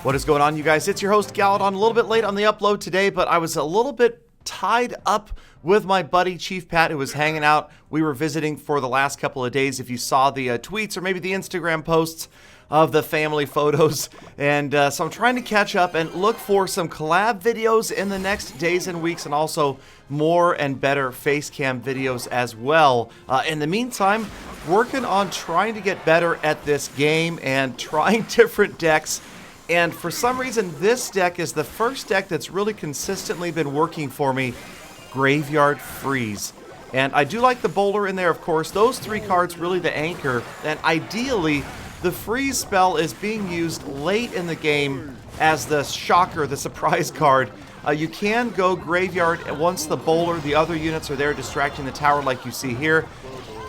What is going on, you guys? It's your host, Galadon. A little bit late on the upload today, but I was a little bit tied up with my buddy Chief Pat, who was hanging out. We were visiting for the last couple of days. If you saw the tweets or maybe the Instagram posts of the family photos. And so I'm trying to catch up and look for some collab videos in the next days and weeks, and also more and better face cam videos as well. In the meantime, working on trying to get better at this game and trying different decks. And for some reason, this deck is the first deck that's really consistently been working for me, Graveyard Freeze. And I do like the bowler in there, of course. Those three cards really the anchor. And ideally, the freeze spell is being used late in the game as the shocker, the surprise card. You can go Graveyard once the bowler, the other units are there distracting the tower like you see here.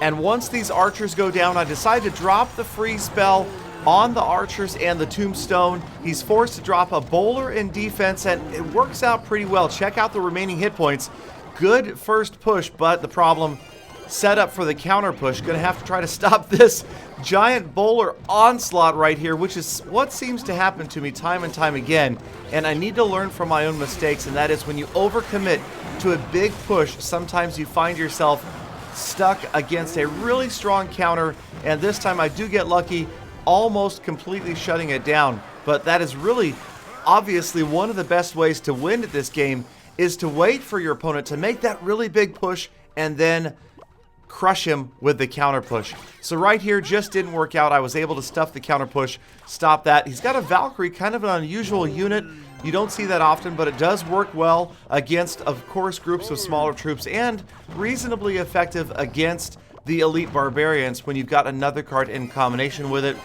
And once these archers go down, I decide to drop the freeze spell on the archers and the tombstone. He's forced to drop a bowler in defense, and it works out pretty well. Check out the remaining hit points. Good first push, but the problem, set up for the counter push. Gonna have to try to stop this giant bowler onslaught right here, which is what seems to happen to me time and time again. And I need to learn from my own mistakes, and that is when you overcommit to a big push, sometimes you find yourself stuck against a really strong counter, and this time I do get lucky, almost completely shutting it down. But that is really obviously one of the best ways to win at this game, is to wait for your opponent to make that really big push and then crush him with the counter push. So right here just didn't work out. I was able to stuff the counter push, stop that. He's got a Valkyrie, kind of an unusual unit. You don't see that often, but it does work well against, of course, groups of smaller troops, and reasonably effective against the elite barbarians when you've got another card in combination with it.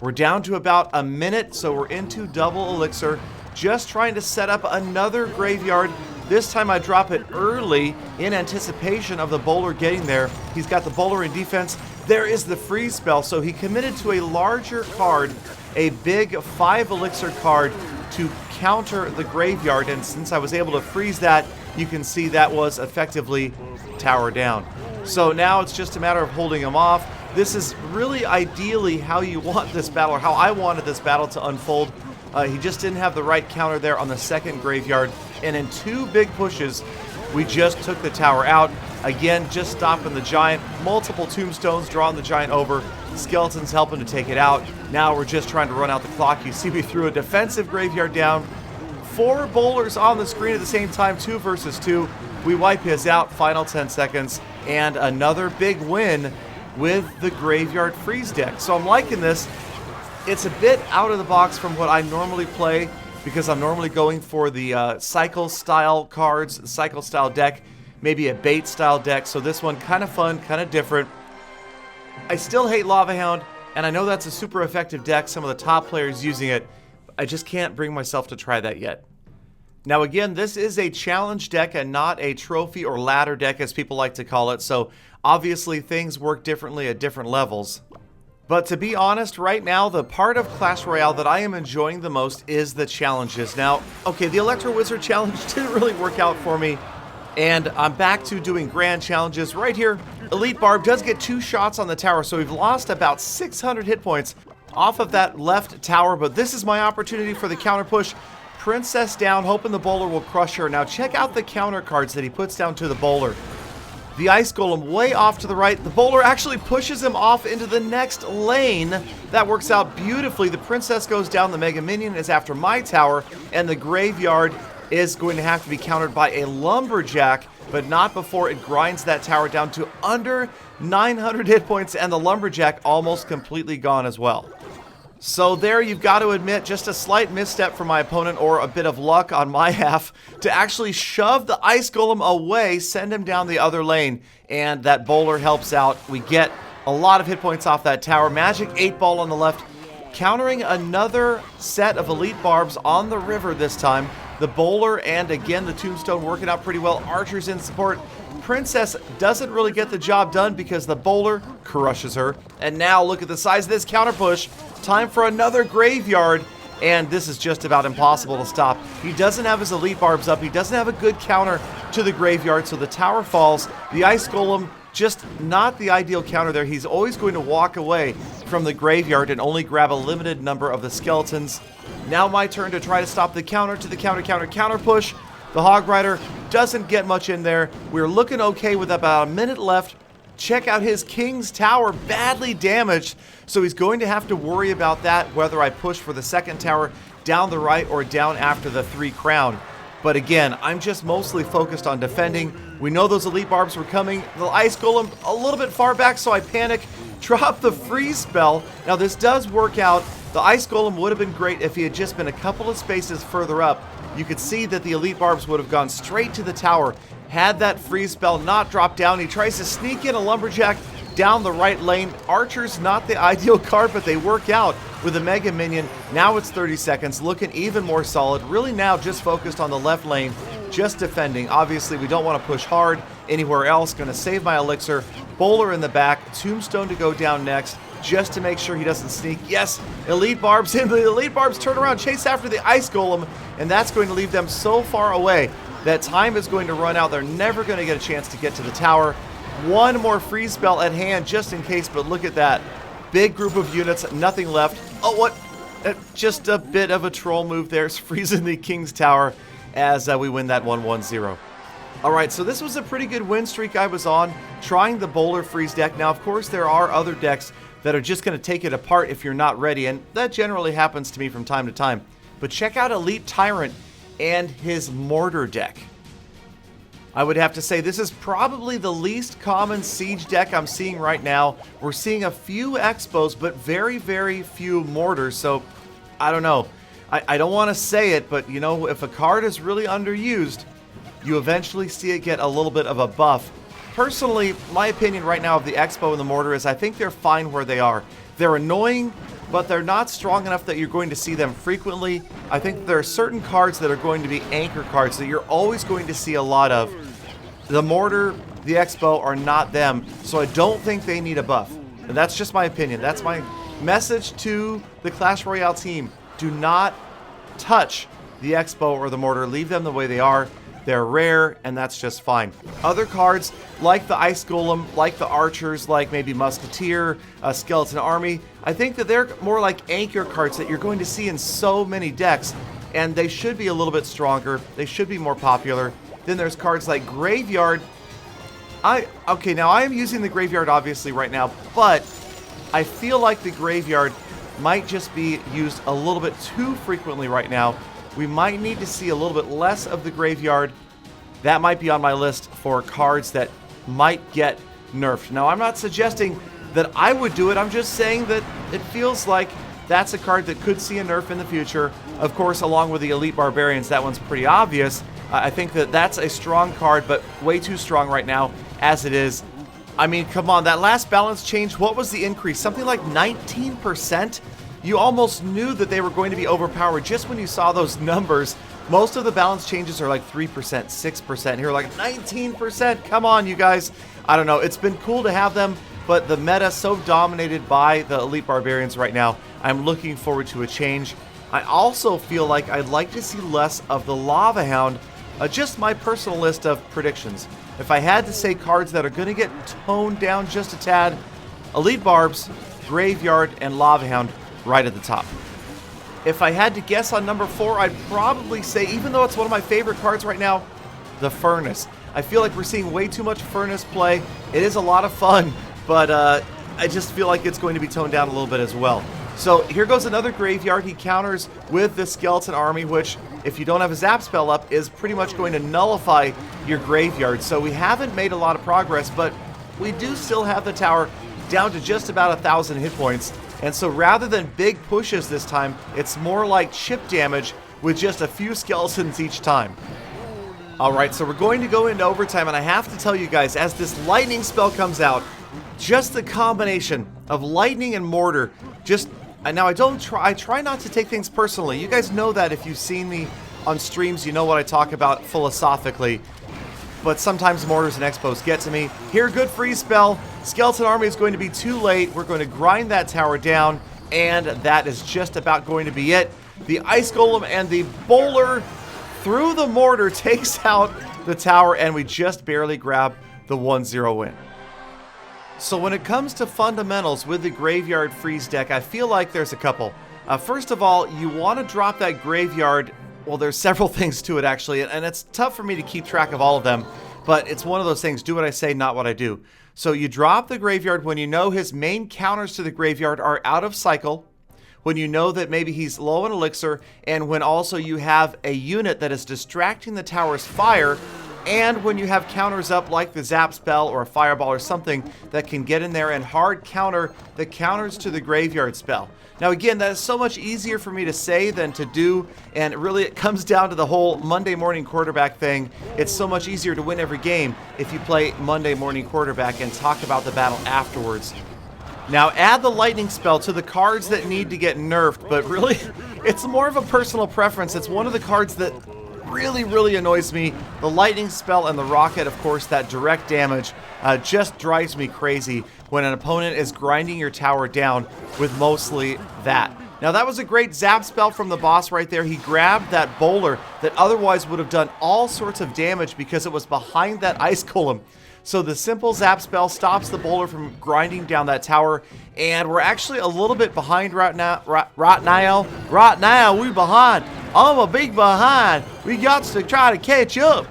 We're down to about a minute, so we're into double elixir. Just trying to set up another graveyard. This time I drop it early in anticipation of the bowler getting there. He's got the bowler in defense. There is the freeze spell, so he committed to a larger card, a big 5 elixir card to counter the graveyard, and since I was able to freeze that, you can see that was effectively tower down. So now it's just a matter of holding him off. This is really ideally how you want this battle, or how I wanted this battle to unfold. He just didn't have the right counter there on the second graveyard, and in 2 big pushes, we just took the tower out. Again, just stopping the giant, multiple tombstones, drawing the giant over, skeletons helping to take it out. Now we're just trying to run out the clock. You see we threw a defensive graveyard down, 4 bowlers on the screen at the same time, 2 versus 2. We wipe his out, final 10 seconds, and another big win with the Graveyard Freeze deck. So I'm liking this. It's a bit out of the box from what I normally play, because I'm normally going for the cycle style cards, cycle style deck, maybe a bait style deck. So this one kind of fun, kind of different. I still hate Lava Hound, and I know that's a super effective deck, some of the top players using it. I just can't bring myself to try that yet. Now again, this is a challenge deck and not a trophy or ladder deck, as people like to call it, so obviously things work differently at different levels. But to be honest, right now, the part of Clash Royale that I am enjoying the most is the challenges. Now, okay, the Electro Wizard challenge didn't really work out for me, and I'm back to doing grand challenges. Right here, Elite Barb does get 2 shots on the tower, so we've lost about 600 hit points off of that left tower, but this is my opportunity for the counter push. Princess down, hoping the bowler will crush her. Now check out the counter cards that he puts down to the bowler. The Ice Golem way off to the right. The bowler actually pushes him off into the next lane. That works out beautifully. The Princess goes down, the Mega Minion is after my tower, and the Graveyard is going to have to be countered by a Lumberjack, but not before it grinds that tower down to under 900 hit points, and the Lumberjack almost completely gone as well. So there, you've got to admit, just a slight misstep from my opponent, or a bit of luck on my half, to actually shove the Ice Golem away, send him down the other lane, and that bowler helps out. We get a lot of hit points off that tower. Magic 8-Ball on the left, countering another set of Elite Barbs on the river this time. The bowler and again the tombstone working out pretty well. Archers in support. Princess doesn't really get the job done because the bowler crushes her. And now look at the size of this counter push. Time for another graveyard, and this is just about impossible to stop. He doesn't have his Elite Barbs up. He doesn't have a good counter to the graveyard, so the tower falls. The Ice Golem, just not the ideal counter there. He's always going to walk away. from the graveyard and only grab a limited number of the skeletons. Now my turn to try to stop the counter to the counter push. The Hog Rider doesn't get much in there. We're looking okay with about a minute left. Check out his King's Tower, badly damaged. So he's going to have to worry about that, whether I push for the second tower down the right or down after the 3 crown. But again, I'm just mostly focused on defending. We know those elite barbs were coming. The ice golem a little bit far back, so I panic, drop the freeze spell. Now this does work out. The ice golem would have been great if he had just been a couple of spaces further up. You could see that the elite barbs would have gone straight to the tower. Had that freeze spell not dropped down, he tries to sneak in a lumberjack down the right lane. Archer's not the ideal card, but they work out with a mega minion. Now it's 30 seconds, looking even more solid. Really now just focused on the left lane, just defending. Obviously, we don't want to push hard anywhere else. Going to save my elixir. Bowler in the back, Tombstone to go down next, just to make sure he doesn't sneak. Yes, elite barbs in. The elite barbs turn around, chase after the ice golem, and that's going to leave them so far away that time is going to run out. They're never going to get a chance to get to the tower. One more freeze spell at hand just in case, but look at that. Big group of units, nothing left. Oh, what? Just a bit of a troll move there, freezing the King's Tower as we win that 1-1-0. All right, so this was a pretty good win streak I was on, trying the Bowler freeze deck. Now, of course, there are other decks that are just going to take it apart if you're not ready, and that generally happens to me from time to time. But check out Elite Tyrant and his Mortar deck. I would have to say this is probably the least common siege deck I'm seeing right now. We're seeing a few Expos, but very, very few Mortars, so I don't know. I don't want to say it, but you know, if a card is really underused, you eventually see it get a little bit of a buff. Personally, my opinion right now of the Expo and the Mortar is I think they're fine where they are. They're annoying, but they're not strong enough that you're going to see them frequently. I think there are certain cards that are going to be anchor cards that you're always going to see a lot of. The Mortar, the Expo are not them, so I don't think they need a buff. And that's just my opinion. That's my message to the Clash Royale team. Do not touch the Expo or the Mortar. Leave them the way they are. They're rare, and that's just fine. Other cards, like the Ice Golem, like the Archers, like maybe Musketeer, Skeleton Army, I think that they're more like anchor cards that you're going to see in so many decks, and they should be a little bit stronger. They should be more popular. Then there's cards like Graveyard. Okay, now I am using the Graveyard obviously right now, but I feel like the Graveyard might just be used a little bit too frequently right now. We might need to see a little bit less of the Graveyard. That might be on my list for cards that might get nerfed. Now, I'm not suggesting that I would do it. I'm just saying that it feels like that's a card that could see a nerf in the future. Of course, along with the Elite Barbarians, that one's pretty obvious. I think that that's a strong card, but way too strong right now as it is. I mean, come on, that last balance change, what was the increase? Something like 19%? You almost knew that they were going to be overpowered just when you saw those numbers. Most of the balance changes are like 3%, 6%. Here, like 19%. Come on, you guys. I don't know. It's been cool to have them, but the meta so dominated by the Elite Barbarians right now, I'm looking forward to a change. I also feel like I'd like to see less of the Lava Hound. Just my personal list of predictions. If I had to say cards that are going to get toned down just a tad, Elite Barbs, Graveyard, and Lava Hound right at the top. If I had to guess on number 4, I'd probably say, even though it's one of my favorite cards right now, the Furnace. I feel like we're seeing way too much Furnace play. It is a lot of fun, but I just feel like it's going to be toned down a little bit as well. So here goes another Graveyard. He counters with the Skeleton Army, which, if you don't have a Zap spell up, is pretty much going to nullify your Graveyard. So we haven't made a lot of progress, but we do still have the tower down to just about 1,000 hit points. And so rather than big pushes this time, it's more like chip damage with just a few skeletons each time. Alright, so we're going to go into overtime, and I have to tell you guys, as this lightning spell comes out, just the combination of lightning and mortar, now I try not to take things personally. You guys know that if you've seen me on streams, you know what I talk about philosophically. But sometimes mortars and expos get to me. Here, good freeze spell. Skeleton Army is going to be too late. We're going to grind that tower down, and that is just about going to be it. The Ice Golem and the Bowler through the mortar takes out the tower, and we just barely grab the 1-0 win. So when it comes to fundamentals with the Graveyard Freeze deck, I feel like there's a couple. First of all, you want to drop that Graveyard. Well, there's several things to it, actually, and it's tough for me to keep track of all of them, but it's one of those things, do what I say, not what I do. So you drop the Graveyard when you know his main counters to the Graveyard are out of cycle, when you know that maybe he's low on elixir, and when also you have a unit that is distracting the tower's fire, and when you have counters up like the Zap spell or a Fireball or something that can get in there and hard counter the counters to the Graveyard spell. Now again, that is so much easier for me to say than to do, and really it comes down to the whole Monday morning quarterback thing. It's so much easier to win every game if you play Monday morning quarterback and talk about the battle afterwards. Now add the lightning spell to the cards that need to get nerfed, but really, it's more of a personal preference. It's one of the cards that really annoys me. The lightning spell and the rocket, of course, that direct damage just drives me crazy when an opponent is grinding your tower down with mostly that. Now that was a great zap spell from the boss right there. He grabbed that bowler that otherwise would have done all sorts of damage because it was behind that ice golem. So the simple zap spell stops the bowler from grinding down that tower, and we're actually a little bit behind right now. Right now, we behind. I'm a big behind. We got to try to catch up.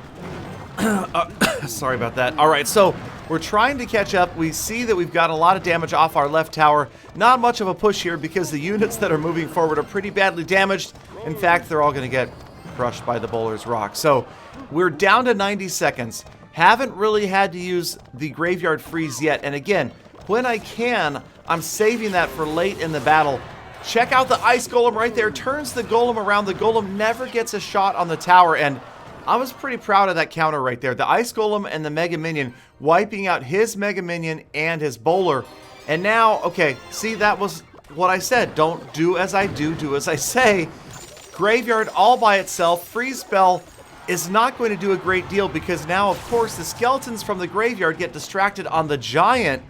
Sorry about that. All right, so we're trying to catch up. We see that we've got a lot of damage off our left tower. Not much of a push here because the units that are moving forward are pretty badly damaged. In fact, they're all going to get crushed by the bowler's rock. So we're down to 90 seconds. Haven't really had to use the Graveyard Freeze yet. And again, when I can, I'm saving that for late in the battle. Check out the Ice Golem right there. Turns the Golem around. The Golem never gets a shot on the tower. And I was pretty proud of that counter right there. The Ice Golem and the Mega Minion wiping out his Mega Minion and his Bowler. And now, okay, see, that was what I said. Don't do as I do, do as I say. Graveyard all by itself. Freeze spell is not going to do a great deal because now, of course, the skeletons from the Graveyard get distracted on the Giant,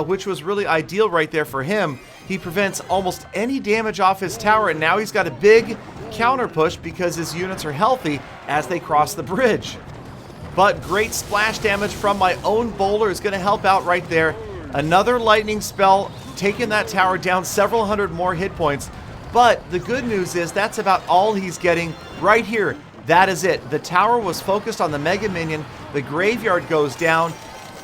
which was really ideal right there for him. He prevents almost any damage off his tower, and now he's got a big counter push because his units are healthy as they cross the bridge. But great splash damage from my own bowler is going to help out right there. Another lightning spell, taking that tower down several hundred more hit points. But the good news is that's about all he's getting right here. That is it. The tower was focused on the Mega Minion. The Graveyard goes down.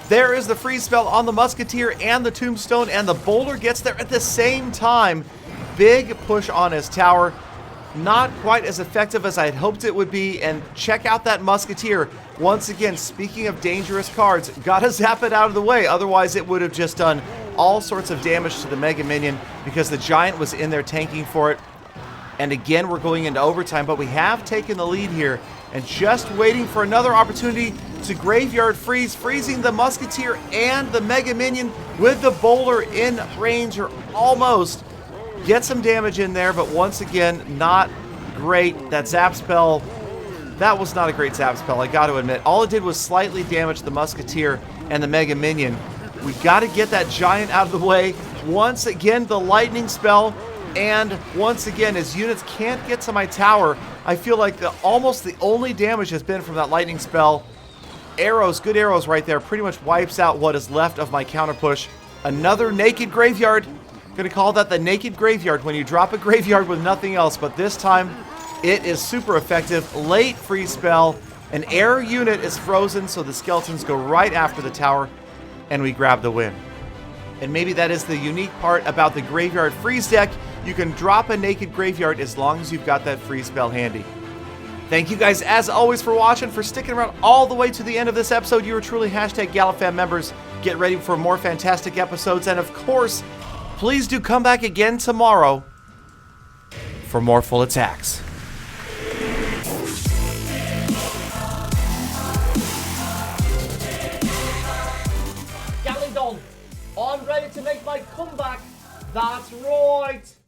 There is the freeze spell on the Musketeer and the Tombstone, and the Bowler gets there at the same time. Big push on his tower. Not quite as effective as I had hoped it would be, and check out that Musketeer. Once again, speaking of dangerous cards, gotta zap it out of the way, otherwise it would have just done all sorts of damage to the Mega Minion because the Giant was in there tanking for it. And again, we're going into overtime, but we have taken the lead here and just waiting for another opportunity to Graveyard Freeze, freezing the Musketeer and the Mega Minion with the Bowler in range, or almost. Get some damage in there, but once again, not great. That zap spell, that was not a great zap spell, I got to admit. All it did was slightly damage the Musketeer and the Mega Minion. We got to get that Giant out of the way. Once again, the lightning spell. And once again, his units can't get to my tower. I feel like almost the only damage has been from that lightning spell. Arrows, good arrows right there, pretty much wipes out what is left of my counter push. Another naked Graveyard. Gonna call that the naked Graveyard when you drop a Graveyard with nothing else, but this time it is super effective. Late freeze spell. An air unit is frozen, so the skeletons go right after the tower, and we grab the win. And maybe that is the unique part about the Graveyard Freeze deck. You can drop a naked Graveyard as long as you've got that freeze spell handy. Thank you guys, as always, for watching, for sticking around all the way to the end of this episode. You are truly #GallopFan members. Get ready for more fantastic episodes. And of course, please do come back again tomorrow for more full attacks.